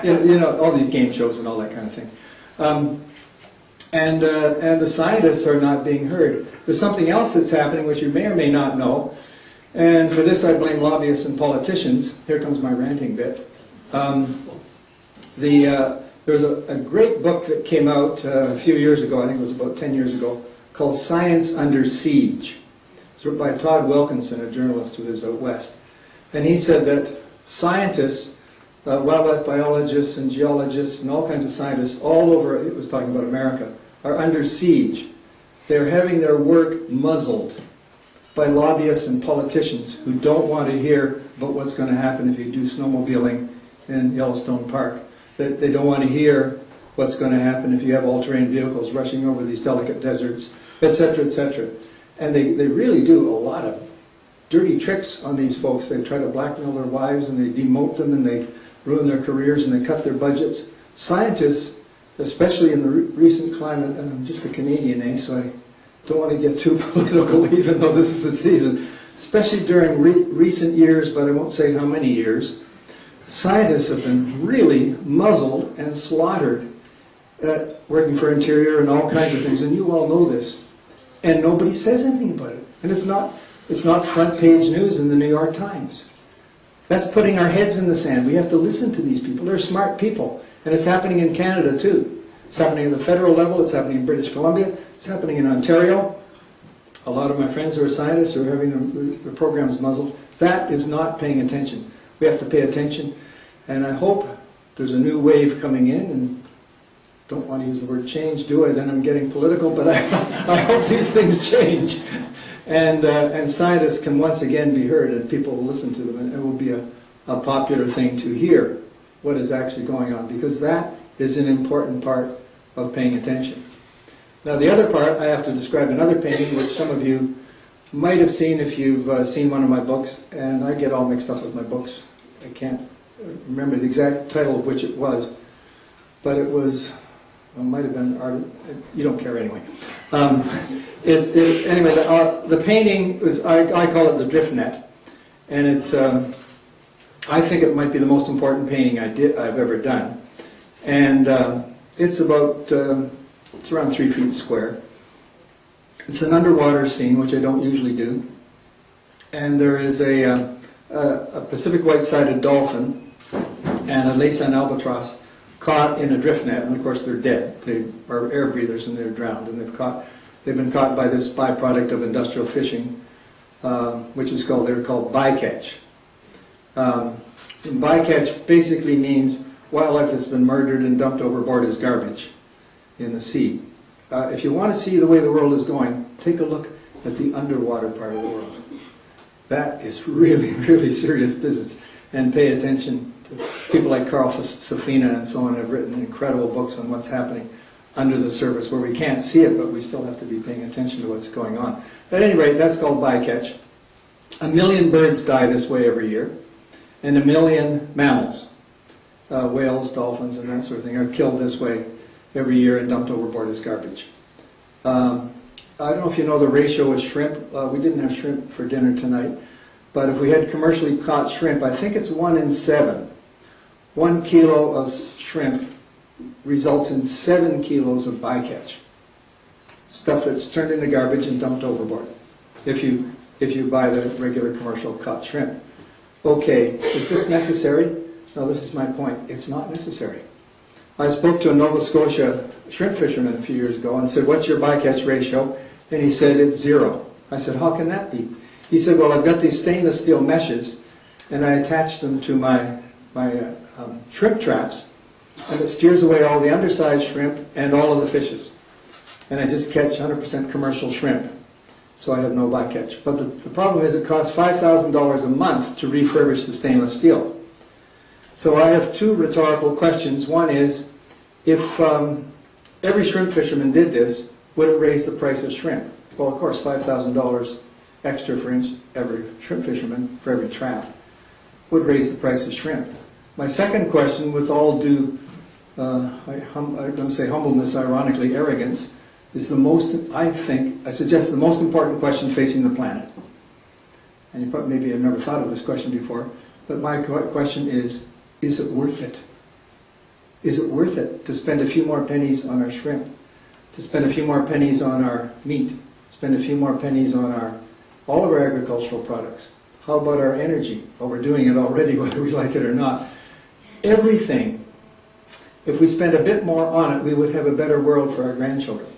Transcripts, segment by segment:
you know, all these game shows and all that kind of thing. And the scientists are not being heard. There's something else that's happening which you may or may not know, and for this I blame lobbyists and politicians. Here comes my ranting bit. There's a great book that came out a few years ago, I think it was about 10 years ago, called Science Under Siege. It's written by Todd Wilkinson, a journalist who lives out west. And he said that scientists, wildlife biologists and geologists and all kinds of scientists all over, it was talking about America, are under siege. They're having their work muzzled by lobbyists and politicians who don't want to hear about what's going to happen if you do snowmobiling in Yellowstone Park. That they don't want to hear what's going to happen if you have all-terrain vehicles rushing over these delicate deserts, etc., etc. And they really do a lot of dirty tricks on these folks. They try to blackmail their wives, and they demote them, and they ruin their careers, and they cut their budgets. Scientists, especially in the recent climate, and I'm just a Canadian, so I don't want to get too political, even though this is the season, especially during recent years, but I won't say how many years, scientists have been really muzzled and slaughtered working for Interior and all kinds of things, and you all know this. And nobody says anything about it. And it's not front page news in the New York Times. That's putting our heads in the sand. We have to listen to these people. They're smart people. And it's happening in Canada too. It's happening at the federal level. It's happening in British Columbia. It's happening in Ontario. A lot of my friends who are scientists are having their programs muzzled. That is not paying attention. We have to pay attention. And I hope there's a new wave coming in, and don't want to use the word change, do I? Then I'm getting political, but I hope these things change. And scientists can once again be heard, and people will listen to them, and it will be a popular thing to hear what is actually going on, because that is an important part of paying attention. Now the other part, I have to describe another painting which some of you might have seen if you've seen one of my books, and I get all mixed up with my books. I can't remember the exact title of which it was, but it was, well, it might have been art. You don't care anyway. Anyway, the painting is, I call it the drift net, and it's I think it might be the most important painting I've ever done, and it's about it's around 3 feet square. It's an underwater scene, which I don't usually do, and there is a Pacific white-sided dolphin and a Laysan albatross caught in a drift net, and of course they're dead. They are air breathers and they're drowned, and they've been caught by this byproduct of industrial fishing, which is called bycatch. And bycatch basically means wildlife that's been murdered and dumped overboard as garbage in the sea. If you want to see the way the world is going, take a look at the underwater part of the world. That is really, really serious business. And pay attention to people like Carl Safina and so on have written incredible books on what's happening under the surface, where we can't see it, but we still have to be paying attention to what's going on. At any rate, that's called bycatch. 1 million birds die this way every year, and 1 million mammals, whales, dolphins, and that sort of thing, are killed this way every year and dumped overboard as garbage. I don't know if you know the ratio of shrimp. We didn't have shrimp for dinner tonight, but if we had commercially caught shrimp, I think it's 1 in 7. 1 kilo of shrimp results in 7 kilos of bycatch. Stuff that's turned into garbage and dumped overboard, if you buy the regular commercial caught shrimp. Okay, is this necessary? No, this is my point. It's not necessary. I spoke to a Nova Scotia shrimp fisherman a few years ago and said, "What's your bycatch ratio?" And he said, "It's 0. I said, "How can that be?" He said, "Well, I've got these stainless steel meshes, and I attach them to my shrimp traps, and it steers away all the undersized shrimp and all of the fishes. And I just catch 100% commercial shrimp, so I have no bycatch." But the problem is it costs $5,000 a month to refurbish the stainless steel. So I have 2 rhetorical questions. One is, if every shrimp fisherman did this, would it raise the price of shrimp? Well, of course, $5,000 extra for every shrimp fisherman, for every trap, would raise the price of shrimp. My second question, with all due, I'm going to say humbleness, ironically, arrogance, is I suggest the most important question facing the planet. And you probably, maybe have never thought of this question before, but my question is it worth it? Is it worth it to spend a few more pennies on our shrimp? To spend a few more pennies on our meat? Spend a few more pennies on all of our agricultural products? How about our energy? Well, we're doing it already, whether we like it or not. Everything. If we spend a bit more on it, we would have a better world for our grandchildren.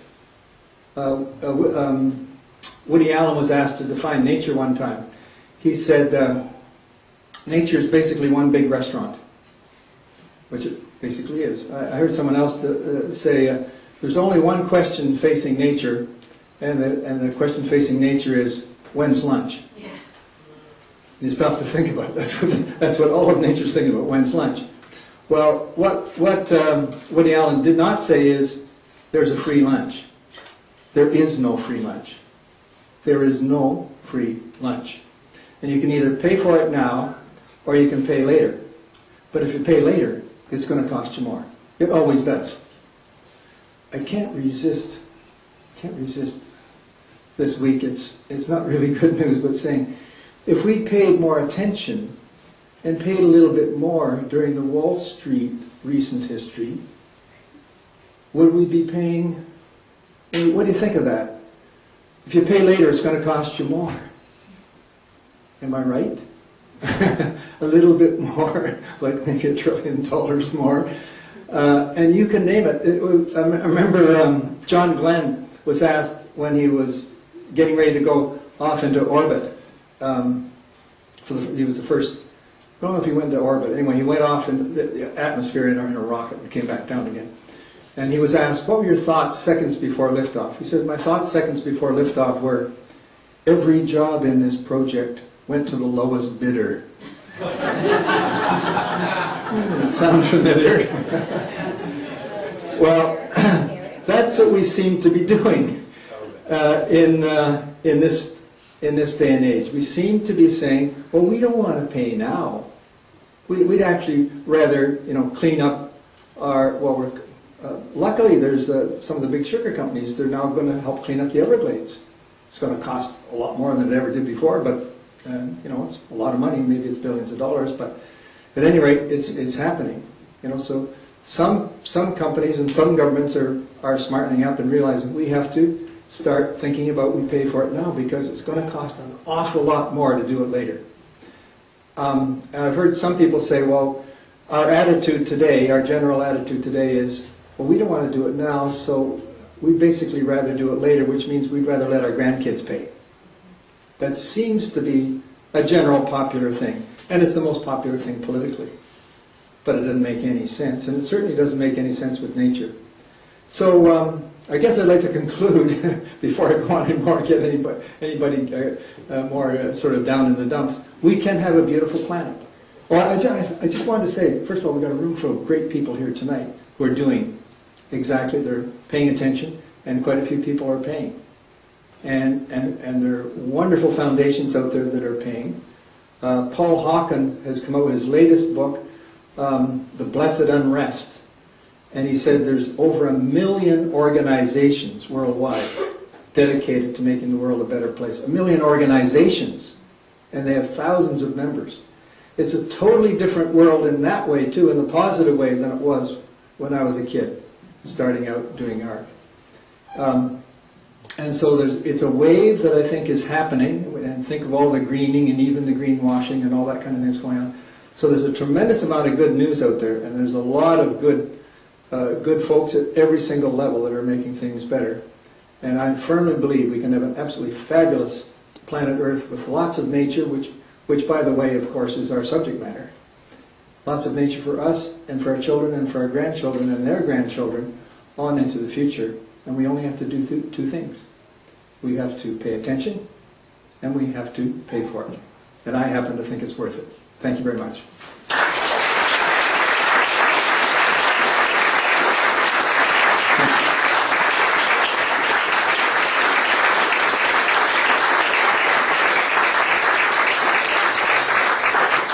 Woody Allen was asked to define nature one time. He said, nature is basically one big restaurant, which it basically is. I heard someone else say, there's only one question facing nature, and the question facing nature is, when's lunch? Yeah. You stop to think about it. That's what all of nature's thinking about, when's lunch? Well, what Woody Allen did not say is, there's a free lunch. There is no free lunch. There is no free lunch. And you can either pay for it now, or you can pay later. But if you pay later, it's going to cost you more. It always does. I can't resist this week. It's not really good news, but saying, if we paid more attention and paid a little bit more during the Wall Street recent history, would we be paying? What do you think of that? If you pay later, it's going to cost you more. Am I right? A little bit more, like maybe $1 trillion more. And you can name it. I remember John Glenn was asked when he was getting ready to go off into orbit. He was the first. I don't know if he went into orbit. Anyway, he went off in the atmosphere in a rocket and came back down again. And he was asked, what were your thoughts seconds before liftoff? He said, my thoughts seconds before liftoff were, every job in this project went to the lowest bidder. Sound familiar? Well, that's what we seem to be doing in this day and age. We seem to be saying, well, we don't want to pay now. We'd actually rather, clean up our. Luckily, there's some of the big sugar companies. They're now going to help clean up the Everglades. It's going to cost a lot more than it ever did before, but it's a lot of money. Maybe it's billions of dollars, but at any rate, it's happening. So some companies and some governments are smartening up and realizing we have to start thinking about we pay for it now because it's going to cost an awful lot more to do it later. And I've heard some people say, well, our attitude today, our general attitude today is, well, we don't want to do it now, so we'd basically rather do it later, which means we'd rather let our grandkids pay. That seems to be a general popular thing, and it's the most popular thing politically. But it doesn't make any sense, and it certainly doesn't make any sense with nature. So I guess I'd like to conclude, before I go on anymore and get anybody more sort of down in the dumps, we can have a beautiful planet. Well, I just wanted to say, first of all, we've got a room full of great people here tonight who are doing exactly, they're paying attention, and quite a few people are paying. And there are wonderful foundations out there that are paying. Paul Hawken has come out with his latest book, The Blessed Unrest. And he said there's over 1 million organizations worldwide dedicated to making the world a better place. 1 million organizations. And they have thousands of members. It's a totally different world in that way, too, in the positive way than it was when I was a kid, starting out doing art. And so it's a wave that I think is happening, and think of all the greening and even the greenwashing and all that kind of things going on. So there's a tremendous amount of good news out there, and there's a lot of good folks at every single level that are making things better. And I firmly believe we can have an absolutely fabulous planet Earth with lots of nature, which by the way, of course, is our subject matter. Lots of nature for us and for our children and for our grandchildren and their grandchildren on into the future. And we only have to do two things. We have to pay attention and we have to pay for it. And I happen to think it's worth it. Thank you very much.